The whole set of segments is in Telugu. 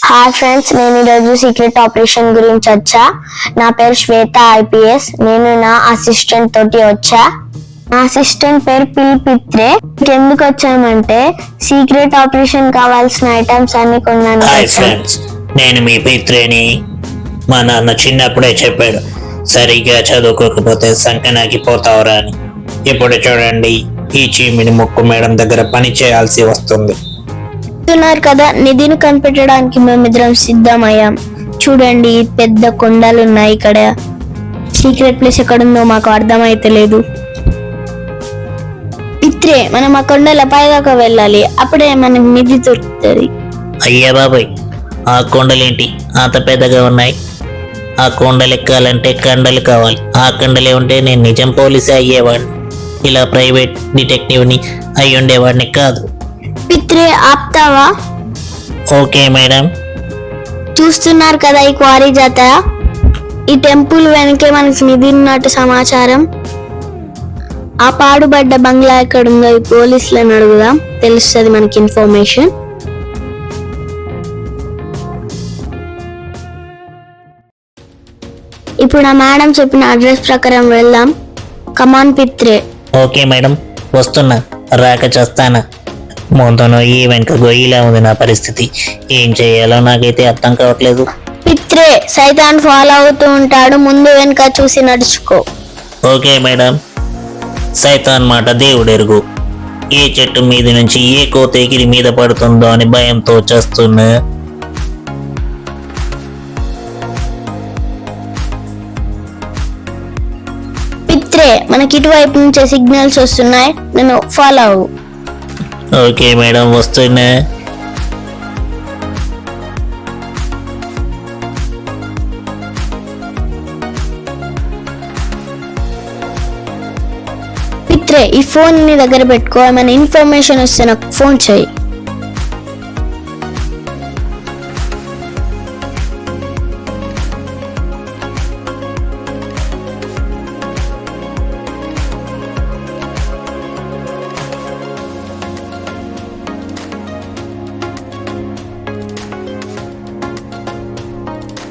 హాయ్ ఫ్రెండ్స్, నేను ఈరోజు సీక్రెట్ ఆపరేషన్ గురించి వచ్చా. నా పేరు శ్వేత ఐపీఎస్. నేను నా అసిస్టెంట్ తోటి వచ్చా. నా అసిస్టెంట్ పేరు పిత్రే. ఎందుకు వచ్చామంటే సీక్రెట్ ఆపరేషన్ కావాల్సిన ఐటమ్స్ అన్ని కొన్నాను. హాయ్ ఫ్రెండ్స్, నేను మీ పిత్రేని. మా నాన్న చిన్నప్పుడే చెప్పాడు, సరిగ్గా చదువుకోకపోతే సంకనాకి పోతావురా అని. ఇప్పుడు చూడండి, ఈ చీమిని ముక్కు మేడం దగ్గర పని చేయాల్సి వస్తుంది. చూస్తున్నారు కదా, నిధిని కనిపెట్టడానికి మేమిద్దరం సిద్ధమయ్యాం. చూడండి, పెద్ద కొండలు ఉన్నాయి. ఇక్కడ సీక్రెట్ ప్లేస్ ఎక్కడుందో మాకు అర్థమైతే లేదు. పిత్రే, మనం ఆ కొండల పైదాకా వెళ్ళాలి, అప్పుడే మనకు నిధి దొరుకుతుంది. అయ్యా బాబాయ్, ఆ కొండలేంటి అంత పెద్దగా ఉన్నాయి? ఆ కొండలు ఎక్కాలంటే కండలు కావాలి. ఆ కండలే ఉంటే నేను నిజం పోలీసే అయ్యేవాడిని, ఇలా ప్రైవేట్ డిటెక్టివ్ని అయి ఉండేవాడిని కాదు. పిత్రే, ఆప్తావా? Okay madam. చూస్తున్నారు కదా ఈ క్వారీ జాతర. ఈ టెంపుల్ వెనకే మనకి నిధి ఉన్నట్టు సమాచారం. ఆ పాడుబడ్డ బంగ్లా ఎక్కడుందో ఈ పోలీసులను అడుగుదాం, తెలుస్తుంది మనకి ఇన్ఫర్మేషన్. ఇప్పుడు ఆ మేడం చెప్పిన అడ్రస్ ప్రకారం వెళ్దాం. కమాన్ పిత్రే. ఓకే మేడం, వస్తున్నా. రాక చేస్తానా? ముందును ఈ వెనుక గొయ్యిలా ఉంది నా పరిస్థితి. ఏం చేయాలో నాకైతే అర్థం కావట్లేదు. పిత్రే, సైతాన్ ఫాలో అవుతూ ఉంటాడు, ముందు వెనుక చూసి నడుచుకో. Okay madam. సైతాన్ మాట దేవుడెరుగు. ఏ చెట్టు మీద నుంచి ఏ కోత ఎగిరి మీద పడుతుందో అని భయంతో చేస్తున్నా. పిత్రే, మనకి ఇటువైపు నుంచే సిగ్నల్స్ వస్తున్నాయి, నన్ను ఫాలో అవ్వు. ఓకే మేడం, వస్తున్నా. పిత్రే, ఈ ఫోన్ ని దగ్గర పెట్టుకో, ఏమైనా ఇన్ఫర్మేషన్ వస్తే నాకు ఫోన్ చేయి.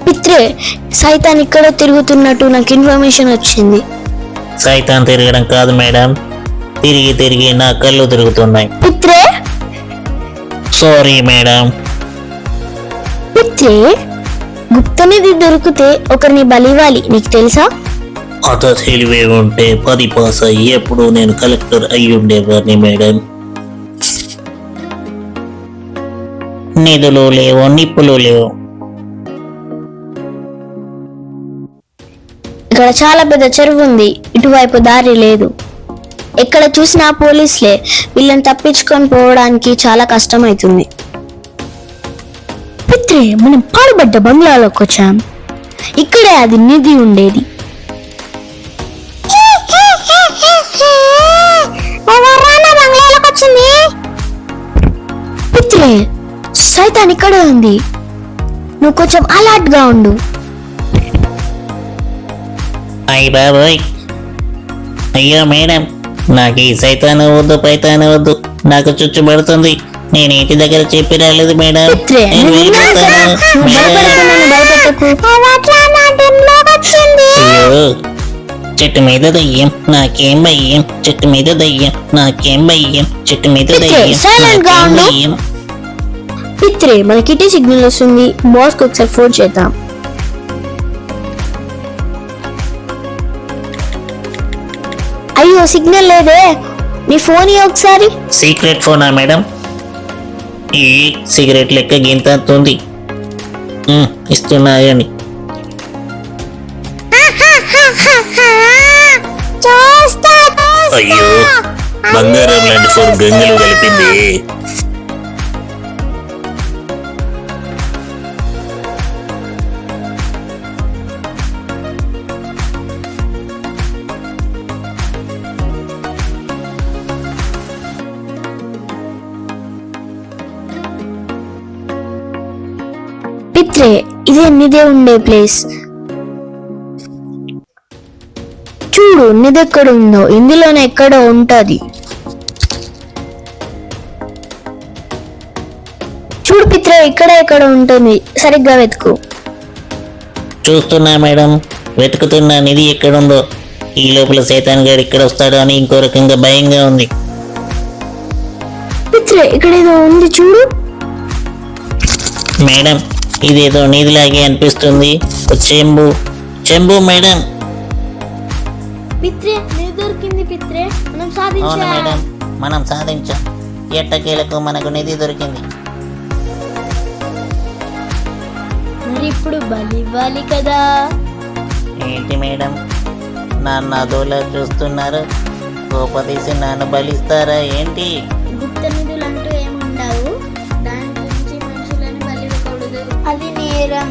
పిత్రే, సైతాన్ ఇక్కడ తిరుగుతున్నట్టు నాకు ఇన్ఫర్మేషన్ వచ్చింది. సైతాన్ తిరగడం కాదు మేడం, తిరిగి తిరిగి నా కళ్ళు తిరుగుతున్నాయి. Pitre, sorry madam. పిత్రే, గుప్త నిధి దొరికితే ఒకరిని బలివ్వాలి, నీకు తెలుసా? అత తెలివే ఉంటే 10 పాస్ అయ్యి ఎప్పుడు నేను కలెక్టర్ అయి ఉండేవాడిని మేడం. నిధులు లేవు, నిప్పులు లేవు. ఇక్కడ చాలా పెద్ద చెరువు ఉంది, ఇటువైపు దారి లేదు. ఎక్కడ చూసినా పోలీసులే, వీళ్ళని తప్పించుకొని పోవడానికి చాలా కష్టమవుతుంది. పిత్రే, మనం పాడుబడ్డ బంగ్లాలోకి వచ్చాం. ఇక్కడే అది నిధి ఉండేది. పిత్రే, సైతాన్ ఇక్కడే ఉంది, నువ్వు కొంచెం అలర్ట్ గా ఉండు. అయ్య బాబోయ్, అయ్యో మేడం, నాకు ఈ సైతాను వద్దు, పైతాను వద్దు, నాకు చుచ్చుబడుతుంది. నేను ఇంటి దగ్గర చెప్పి రాలేదు మేడం. నేను వెళ్ళిపోతాను. అయ్యో, చెట్టు మీద దయ్యం, నాకేం భయ్యం, చెట్టు మీద దయ్యం, నాకేం భయ్యం, చెట్టు మీద దయ్యం. పిత్రే, మనకి ఇటే సిగ్నల్ వస్తుంది, బాస్ కి ఒకసారి ఫోన్ చేద్దాం. అయ్యో, సిగ్నల్ లేదే, నీ ఫోన్ ఒకసారి. సీక్రెట్ ఫోనా మేడం? ఈ సిగరెట్ లెక్క గింత ఉంది, ఇస్తున్నాయని. అయ్యో, బంగారం లాంటి ఫోన్ గంగలు కలిపింది. పిత్రే, ఇదే నిధి ఉండే ప్లేస్. చూడు, నిధి ఎక్కడ ఉందో, ఇందులోనే ఎక్కడో ఉంటది. చూడు పిత్రే, ఇక్కడ ఎక్కడ ఉంటుంది, సరిగ్గా వెతుకు. చూస్తున్నా మేడం, వెతుకుతున్నా నిధి ఎక్కడుందో. ఈ లోపల సైతాన్ గారు ఇక్కడ వస్తాడు అని ఇంకో రకంగా భయంగా ఉంది. పిత్రే, ఇక్కడ ఏదో ఉంది చూడు. మేడం, ఇదేదో నిధిలాగే అనిపిస్తుంది. ఓ చెంబు. చెంబు మేడం. పిత్రే, దొరికింది పిత్రే, మనం అవును మేడం, మనం సాధించాం. ఎట్టకేలకు మనకు నిధి దొరికింది. మరి ఇప్పుడు బలి ఇవ్వాలి కదా. ఏంటి మేడం, నాన్న అదోలా చూస్తున్నారు? కోపదీసి నాన్న బలిస్తారా ఏంటి? గుప్త నిధులు అంటూ ఏముండవు, దాని గురించి మనుషులను బలి ఇవ్వకూడదు, అది నేరం.